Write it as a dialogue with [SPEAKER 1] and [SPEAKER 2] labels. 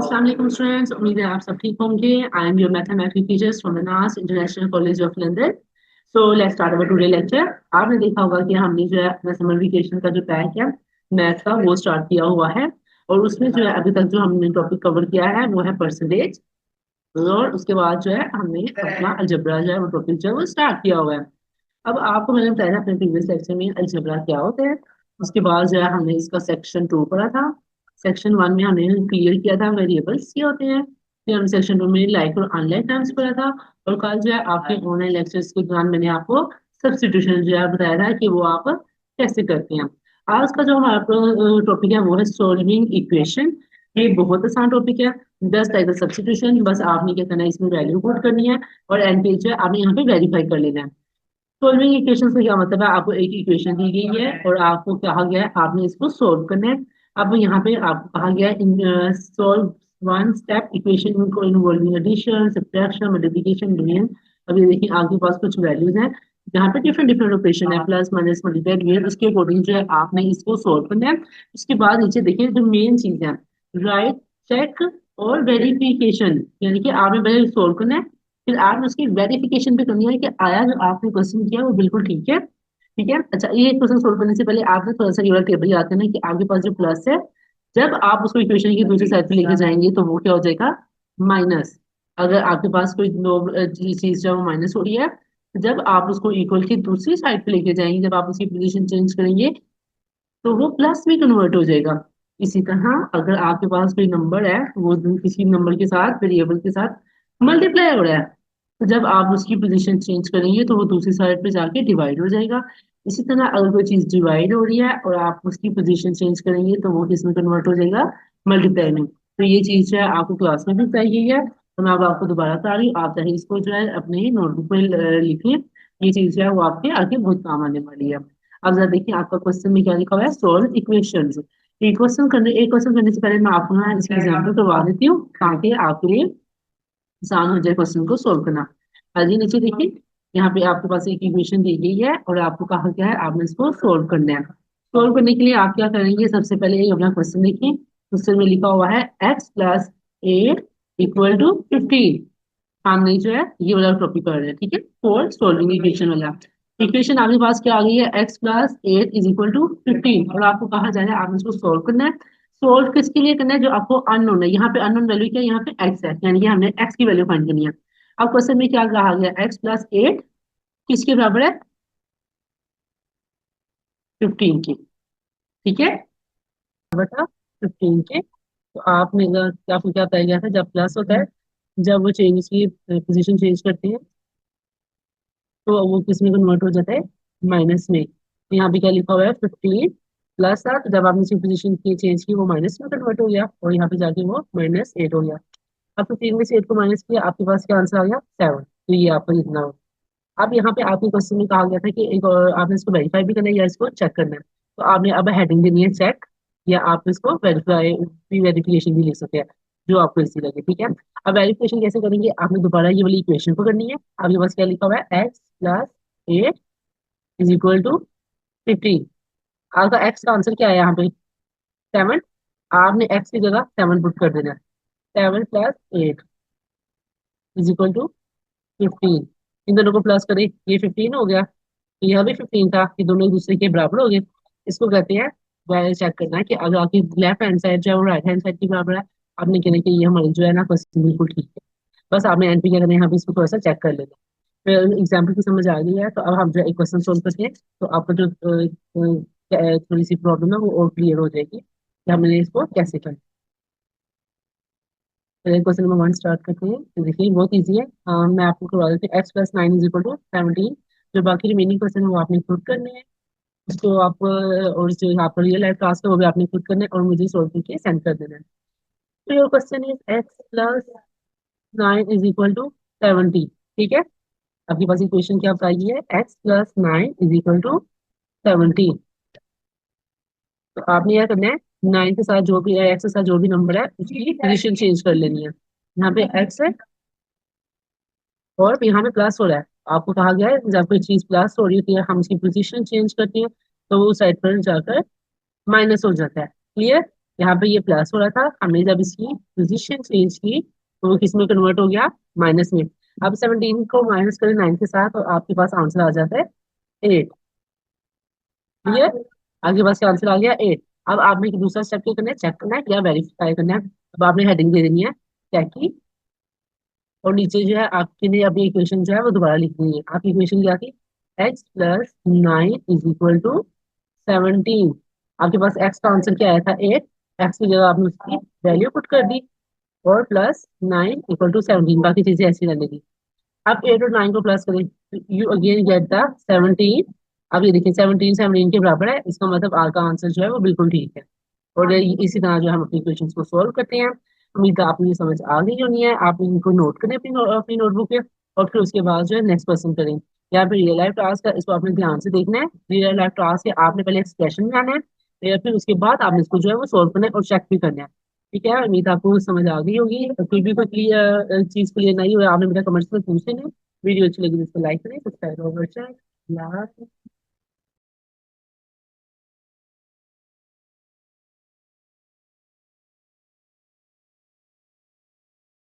[SPEAKER 1] अस्सलाम वालेकुम स्टूडेंट्स, उम्मीद है आप सब ठीक होंगे। I am your mathematics teachers from the Naas international college of London. So let's start our today lecture. आपने देखा होगा कि हमने जो है अपना समर वेकेशन का जो पैक है मैथ का वो स्टार्ट किया हुआ है। और उसमें जो है अभी तक जो हमने टॉपिक कवर किया है वो है परसेंटेज। और उसके बाद जो है हमने अपना अलजबरा जो है वो टॉपिक जो है वो स्टार्ट किया हुआ है। अब आपको मैंने बताया था अपने प्रीवियस लेक्चर में अलजेब्रा क्या होता है। उसके बाद जो है हमने इसका सेक्शन 2 पढ़ा था। सेक्शन 1 में हमने क्लियर किया था वेरिएबल्स क्या होते हैं। फिर हमने सेक्शन 2 में लाइक और अनलाइक टर्म्स पढ़ा था। और कल जो है आपके ऑनलाइन लेक्चर्स के दौरान मैंने आपको सब्स्टिट्यूशन जो है बताया था कि वो आप कैसे करते हैं। आज का जो हमारा टॉपिक है वो है सोल्विंग इक्वेशन। ये बहुत आसान टॉपिक है। जस्ट लाइक द सब्स्टिट्यूशन, बस आपने क्या करना है, इसमें वैल्यू पुट करनी है और एंड पे जो है आपने यहाँ पे वेरीफाई कर लेना है। सॉल्विंग इक्वेशन से क्या मतलब है, आपको एक इक्वेशन दी गई है और आपको कहा गया है आपने इसको सोल्व करना है। अब यहाँ पे आपको कहा गया है इन सॉल्व वन स्टेप इक्वेशन को involving addition subtraction multiplication division. अब ये देखिए आपके पास कुछ वैल्यूज हैं जहाँ पे डिफरेंट डिफरेंट ऑपरेशन है, प्लस माइनस मल्टीप्लाई डिवाइड, उसके अकॉर्डिंग जो है आपने इसको सोल्व करना है। उसके बाद नीचे देखिए जो मेन चीज है, राइट, चेक और वेरिफिकेशन, यानी कि आपने पहले सोल्व करना है, फिर आपने उसकी वेरिफिकेशन भी करनी है कि आया जो आपने क्वेश्चन किया वो बिल्कुल ठीक है। ठीक है, अच्छा, ये क्वेश्चन सोल्व करने से पहले आपने थोड़ा सा ये वाला टेबल याद करना है कि आपके पास जो प्लस है, जब आप उसको इक्वेशन की दूसरी साइड पे लेके जाएंगे तो वो क्या हो जाएगा, माइनस। अगर आपके पास कोई दो चीज जो है वो माइनस हो रही है, जब आप उसको इक्वल की दूसरी साइड पे लेके जाएंगे, जब आप उसकी पोजीशन चेंज करेंगे तो वो प्लस में कन्वर्ट हो जाएगा। इसी तरह अगर आपके पास कोई नंबर है, वो किसी नंबर के साथ वेरिएबल के साथ मल्टीप्लाई हो रहा है, तो जब आप उसकी पोजीशन चेंज करेंगे तो वो दूसरी साइड पे जाके डिवाइड हो जाएगा। इसी तरह अगर कोई चीज डिवाइड हो रही है और आप उसकी पोजीशन चेंज करेंगे तो वो किस में कन्वर्ट हो जाएगा, मल्टीप्लाई में। तो ये चीज जो है आपको क्लास में भी बताई गई है, तो मैं अब आपको दोबारा बता रही हूँ। आप चाहे इसको जो है अपने नोटबुक में लिखिए। ये चीज जो है वो आपके आगे बहुत काम आने वाली है। अब जरा देखिए आपका क्वेश्चन में क्या लिखा हुआ है, सॉल्व इक्वेशंस। एक क्वेश्चन करने से पहले मैं आपको ना इसकी एग्जाम्पल करवा देती हूँ ताकि आपके लिए आसान हो जाए क्वेश्चन को सोल्व करना। आइए नीचे देखिए, यहाँ पे आपके पास एक इक्वेशन दी गई है और आपको कहा गया है आपने इसको सोल्व करना है। सोल्व करने के लिए आप क्या करेंगे, सबसे पहले ये अपना क्वेश्चन देखिए। क्वेश्चन में लिखा हुआ है x+8 इक्वल टू 15। हमने जो है ये वाला टॉपिक कर रहे हैं, ठीक है, फॉर सोल्विंग इक्वेशन वाला। इक्वेशन आपके पास क्या आ गई है, x+8 = 15 और आपको कहा जा रहा है आपने इसको सोल्व करना है। सोल्व किसके लिए करना है, जो आपको अननोन है। यहाँ पे अननोन वैल्यू क्या है, यहाँ पे x है, यानी कि हमने x की वैल्यू फाइंड करनी है। अब क्वेश्चन में क्या कहा गया, x+8 किसके बराबर है, 15 की। ठीक है, बटा 15 के। तो आपने आपको क्या बताया गया था, जब प्लस होता है, जब वो चेंज की पोजीशन चेंज करते हैं तो वो किस में कन्वर्ट हो जाता है, माइनस में। तो यहाँ पे क्या लिखा हुआ है, 15+7, जब आपने इसकी पोजीशन की चेंज की वो माइनस में कन्वर्ट हो गया और यहाँ पे जाके वो -8 हो गया। अब 15 में से 8 को माइनस किया, आपके पास क्या आंसर आ गया, 7। तो ये आपको लिखना हो। अब यहाँ पे आपके क्वेश्चन में कहा गया था कि एक और आपने इसको वेरीफाई भी करना है या इसको चेक करना है। तो आपने अब हेडिंग देनी है चेक, या आप इसको वेरीफाई वेरिफिकेशन भी लिख सकते हैं, जो आपको इजी लगे। ठीक है, अब वेरिफिकेशन कैसे करेंगे, आपने दोबारा ये वाली इक्वेशन को करनी है। आपके पास क्या लिखा हुआ है, x+8 = 15। आपका एक्स का आंसर क्या है यहाँ पे, 7। आपने एक्स की जगह 7 पुट कर देना है। 7+8 = 15। इन दोनों को प्लस करें, ये 15 हो गया, तो यह भी 15 था, ये दोनों एक दूसरे के बराबर हो गए। इसको कहते हैं वैल्यू चेक करना है कि अगर आपकी लेफ्ट हैंड साइड जो है वो राइट हैंड साइड के बराबर है। आपने कहना है कि ये हमारी जो है ना क्वेश्चन बिल्कुल ठीक है। बस आपने एंड पे क्या करना है, यहाँ पे इसको थोड़ा सा चेक कर लेना है। फिर एग्जाम्पल की समझ आ गई है, तो अब हम जो एक क्वेश्चन सोल्व करते हैं तो आपको जो थोड़ी सी प्रॉब्लम है वो और क्लियर हो जाएगी कि हमने इसको कैसे करना है। क्वेश्चन नंबर 1 स्टार्ट करते हैं। तो देखिए बहुत इजी है। मैं आपको करवा देती हूँ, x+9 = 17। जो बाकी रिमेनिंग क्वेश्चन है वो आपने खुद करने हैं। उसको आप और जो आपका रियल लाइफ टास्क है वो भी आपने खुद करना है और मुझे सोल्व करके सेंड कर देना है। तो योर क्वेश्चन इज x+9 = 70। ठीक है, आपके पास इक्वेशन क्या बताइए है, x+9 = 70। तो आपने क्या करना है, 9 के साथ जो भी है, एक्स के साथ जो भी नंबर है उसकी पोजीशन चेंज कर लेनी है। यहाँ पे एक्स है और यहाँ पे प्लस हो रहा है। आपको कहा गया है जब कोई चीज प्लस हो रही होती है हम उसकी पोजीशन चेंज करते हैं तो वो साइड पर जाकर माइनस हो जाता है। क्लियर। यहाँ पे ये प्लस हो रहा था, हमने जब इसकी पोजीशन चेंज की तो वो किस में कन्वर्ट हो गया, माइनस में। अब 17 को माइनस करें 9 के साथ तो आपके पास आंसर आ जाता है 8। क्लियर? आपके पास आंसर आ गया 8। अब आपने एक दूसरा स्टेप क्या करना है, चेक करना है या वेरीफाई करना है। अब आपने हेडिंग दे देनी है चेक की, और नीचे जो है आपके लिए अपनी इक्वेशन जो है वो दोबारा लिखनी है। आपकी इक्वेशन क्या थी, x+9 इज इक्वल टू 17। आपके पास x का आंसर क्या आया था 8, x की जगह आपने उसकी वैल्यू पुट कर दी, और +9 = 17, बाकी चीजें ऐसी रहने दी। अब 8 और 9 को प्लस करें, यू अगेन गेट द 17। अब ये देखिए 17 17 के बराबर है, इसका मतलब आर का आंसर जो है वो बिल्कुल ठीक है। और इसी तरह जो हम अपनी क्वेश्चंस को सॉल्व करते हैं। उम्मीद है आपको ये समझ आ गई होनी है। आप इनको नोट करें अपनी नोटबुक पे, और फिर उसके बाद जो है नेक्स्ट क्वेश्चन करें। यहाँ पे रियल लाइफ टास्क है, इसको आपने ध्यान से देखना है। रियल लाइफ टास्क है, आपने पहले एक्सप्रेशन बनाना है, फिर उसके बाद आपने इसको जो है वो सॉल्व करना है और चेक भी करना है। ठीक है, उम्मीद है आपको समझ आ गई होगी। कोई भी कोई चीज क्लियर नहीं हुई आपने मेरा कमेंट्स में पूछ लेना। वीडियो अच्छी लगी तो इसको लाइक करें, सब्सक्राइब और शेयर।